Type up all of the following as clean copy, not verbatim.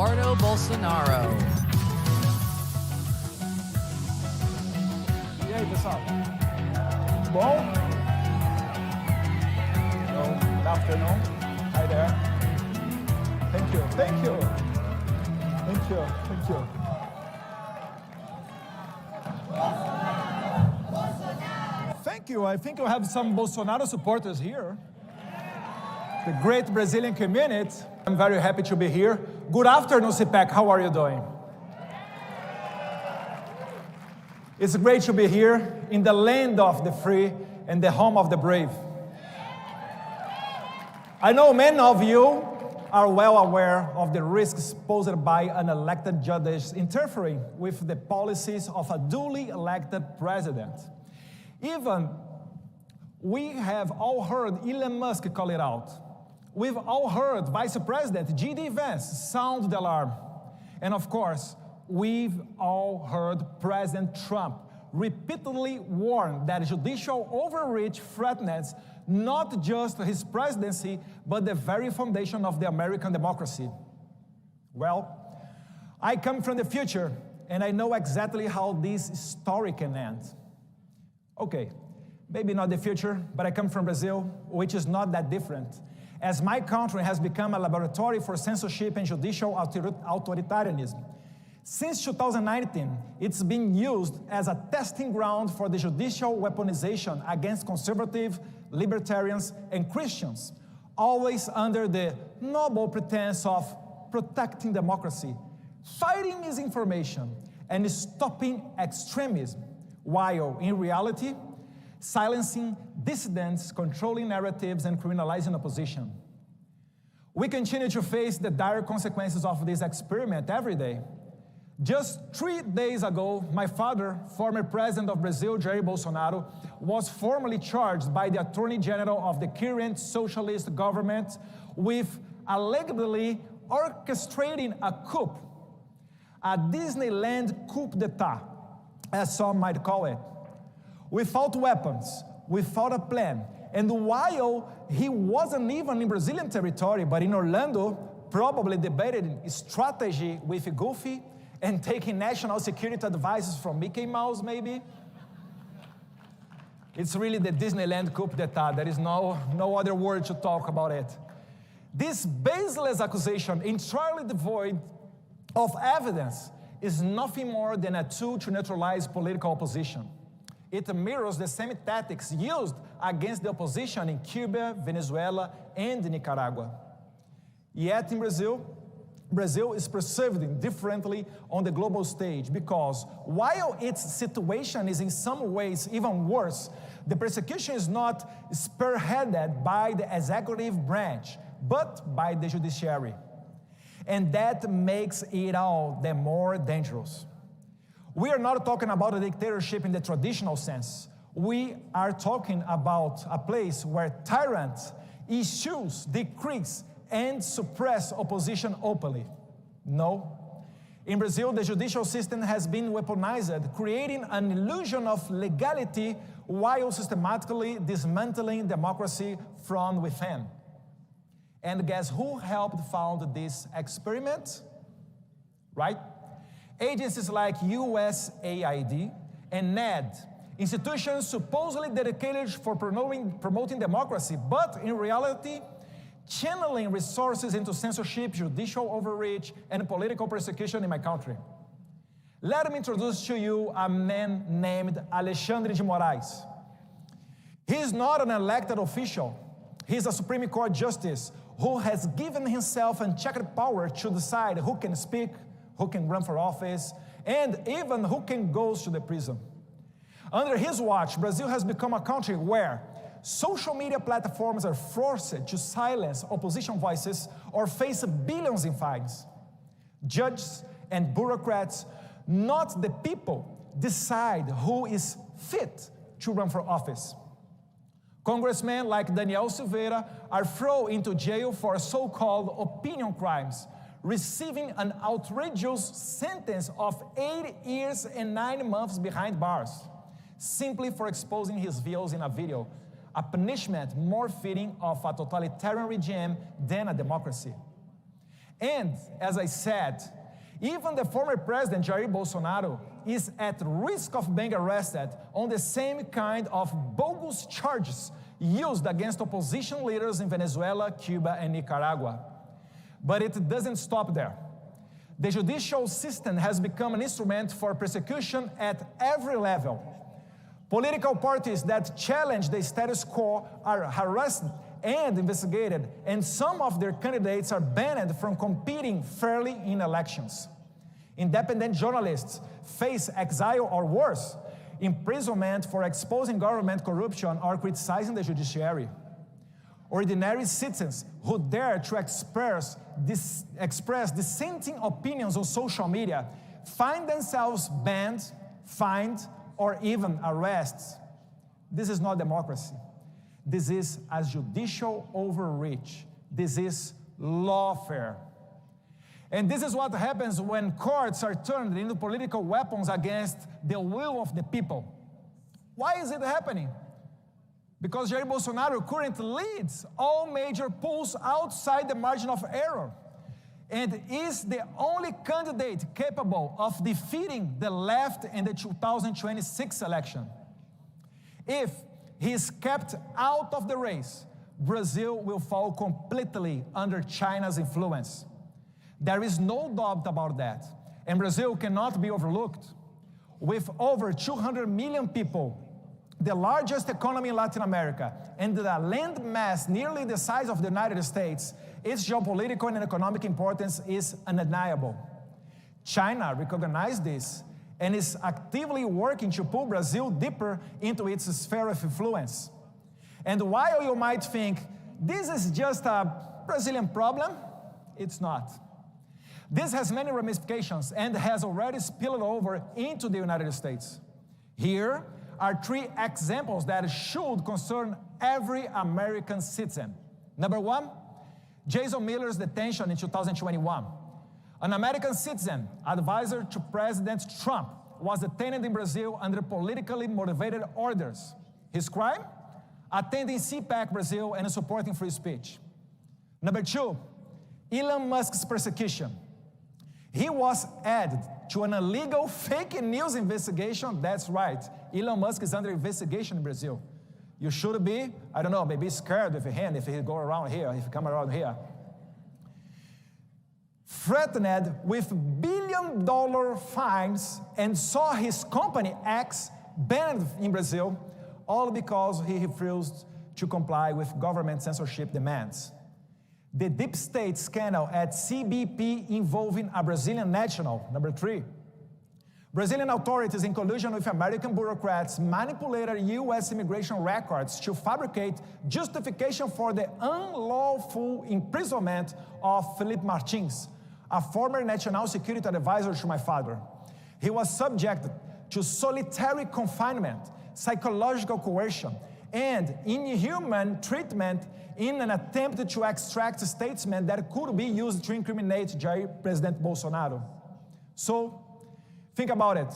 Eduardo Bolsonaro. E aí, pessoal? Bom? Good afternoon. Hi there. Thank you. Thank you. Thank you. Thank you. Thank you. I think we have some Bolsonaro supporters here. The great Brazilian community. I'm very happy to be here. Good afternoon, CPAC. How are you doing? It's great to be here in the land of the free and the home of the brave. I know many of you are well aware of the risks posed by unelected judges interfering with the policies of a duly elected president. Even we have all heard Elon Musk call it out. We've all heard Vice President J.D. Vance sound the alarm. And of course, we've all heard President Trump repeatedly warn that judicial overreach threatens not just his presidency, but the very foundation of the American democracy. Well, I come from the future, and I know exactly how this story can end. Okay, maybe not the future, but I come from Brazil, which is not that different, as my country has become a laboratory for censorship and judicial authoritarianism. Since 2019, it's been used as a testing ground for the judicial weaponization against conservative, libertarians, and Christians, always under the noble pretense of protecting democracy, fighting misinformation, and stopping extremism, while in reality, silencing dissidents, controlling narratives, and criminalizing opposition. We continue to face the dire consequences of this experiment every day. Just 3 days ago, my father, former president of Brazil, Jair Bolsonaro, was formally charged by the Attorney General of the current socialist government with allegedly orchestrating a coup, a Disneyland coup d'etat, as some might call it. Without weapons, without a plan, and while he wasn't even in Brazilian territory, but in Orlando, probably debating strategy with Goofy and taking national security advices from Mickey Mouse, maybe. It's really the Disneyland coup d'etat. There is no other word to talk about it. This baseless accusation, entirely devoid of evidence, is nothing more than a tool to neutralize political opposition. It mirrors the same tactics used against the opposition in Cuba, Venezuela, and Nicaragua. Yet in Brazil is perceived differently on the global stage because while its situation is in some ways even worse, the persecution is not spearheaded by the executive branch, but by the judiciary. And that makes it all the more dangerous. We are not talking about a dictatorship in the traditional sense. We are talking about a place where tyrants issue decrees and suppress opposition openly. No. In Brazil, the judicial system has been weaponized, creating an illusion of legality while systematically dismantling democracy from within. And guess who helped found this experiment? Right? Agencies like USAID and NED, institutions supposedly dedicated for promoting democracy, but in reality, channeling resources into censorship, judicial overreach, and political persecution in my country. Let me introduce to you a man named Alexandre de Moraes. He is not an elected official. He is a Supreme Court justice who has given himself unchecked power to decide who can speak, who can run for office, and even who can go to the prison. Under his watch, Brazil has become a country where social media platforms are forced to silence opposition voices or face billions in fines. Judges and bureaucrats, not the people, decide who is fit to run for office. Congressmen like Daniel Silveira are thrown into jail for so-called opinion crimes, receiving an outrageous sentence of 8 years and 9 months behind bars, simply for exposing his views in a video, a punishment more fitting of a totalitarian regime than a democracy. And, as I said, even the former president, Jair Bolsonaro, is at risk of being arrested on the same kind of bogus charges used against opposition leaders in Venezuela, Cuba, and Nicaragua. But it doesn't stop there. The judicial system has become an instrument for persecution at every level. Political parties that challenge the status quo are harassed and investigated, and some of their candidates are banned from competing fairly in elections. Independent journalists face exile or worse, imprisonment for exposing government corruption or criticizing the judiciary. Ordinary citizens who dare to express dissenting opinions on social media find themselves banned, fined, or even arrested. This is not democracy. This is a judicial overreach. This is lawfare. And this is what happens when courts are turned into political weapons against the will of the people. Why is it happening? Because Jair Bolsonaro currently leads all major polls outside the margin of error and is the only candidate capable of defeating the left in the 2026 election. If he is kept out of the race, Brazil will fall completely under China's influence. There is no doubt about that, and Brazil cannot be overlooked. With over 200 million people, the largest economy in Latin America, and a land mass nearly the size of the United States, its geopolitical and economic importance is undeniable. China recognized this and is actively working to pull Brazil deeper into its sphere of influence. And while you might think, this is just a Brazilian problem, it's not. This has many ramifications and has already spilled over into the United States. Here are 3 examples that should concern every American citizen. Number 1, Jason Miller's detention in 2021. An American citizen, advisor to President Trump, was detained in Brazil under politically motivated orders. His crime? Attending CPAC Brazil and supporting free speech. Number 2, Elon Musk's persecution. He was added to an illegal fake news investigation. That's right, Elon Musk is under investigation in Brazil. You should be, I don't know, maybe scared with him if he go around here, if he come around here. Threatened with billion-dollar fines and saw his company X banned in Brazil, all because he refused to comply with government censorship demands. The deep state scandal at CBP involving a Brazilian national. Number 3, Brazilian authorities in collusion with American bureaucrats manipulated U.S. immigration records to fabricate justification for the unlawful imprisonment of Felipe Martins, a former national security advisor to my father. He was subjected to solitary confinement, psychological coercion, and inhuman treatment in an attempt to extract statements that could be used to incriminate President Bolsonaro. So, think about it.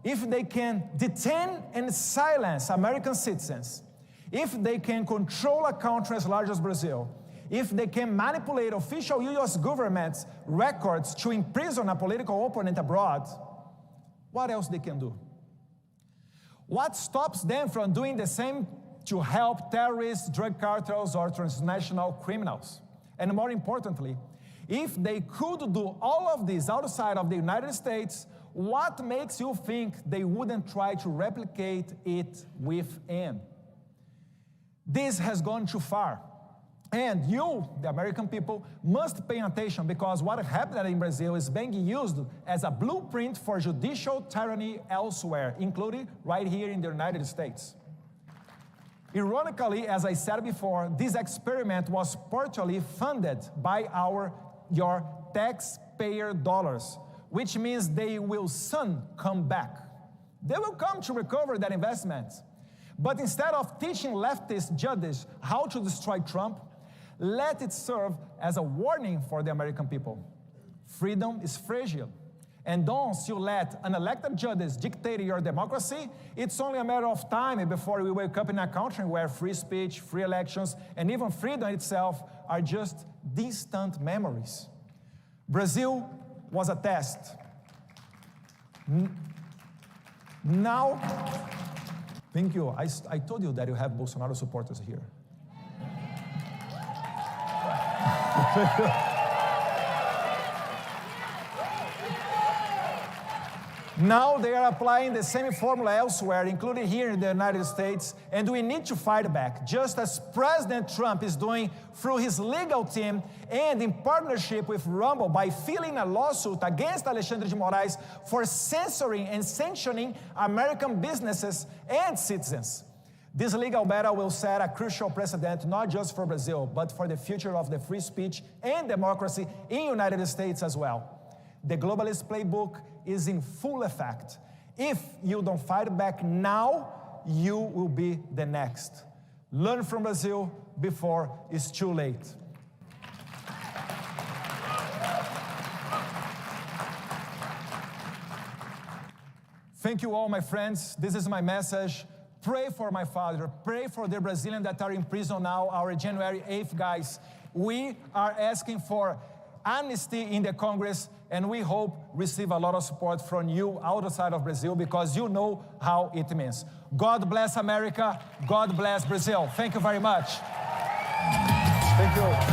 If they can detain and silence American citizens, if they can control a country as large as Brazil, if they can manipulate official U.S. government's records to imprison a political opponent abroad, what else they can do? What stops them from doing the same to help terrorists, drug cartels, or transnational criminals? And more importantly, if they could do all of this outside of the United States, what makes you think they wouldn't try to replicate it within? This has gone too far. And you, the American people, must pay attention, because what happened in Brazil is being used as a blueprint for judicial tyranny elsewhere, including right here in the United States. Ironically, as I said before, this experiment was partially funded by your taxpayer dollars, which means they will soon come back. They will come to recover that investment. But instead of teaching leftist judges how to destroy Trump, let it serve as a warning for the American people. Freedom is fragile. And once you let unelected judges dictate your democracy, it's only a matter of time before we wake up in a country where free speech, free elections, and even freedom itself are just distant memories. Brazil was a test. Now, thank you. I told you that you have Bolsonaro supporters here. Now they are applying the same formula elsewhere, including here in the United States, and we need to fight back, just as President Trump is doing through his legal team and in partnership with Rumble by filing a lawsuit against Alexandre de Moraes for censoring and sanctioning American businesses and citizens. This legal battle will set a crucial precedent not just for Brazil, but for the future of the free speech and democracy in the United States as well. The globalist playbook is in full effect. If you don't fight back now, you will be the next. Learn from Brazil before it's too late. Thank you all, my friends. This is my message. Pray for my father. Pray for the Brazilians that are in prison now, our January 8th guys. We are asking for amnesty in the Congress, and we hope receive a lot of support from you outside of Brazil, because you know how it means. God bless America. God bless Brazil. Thank you very much. Thank you.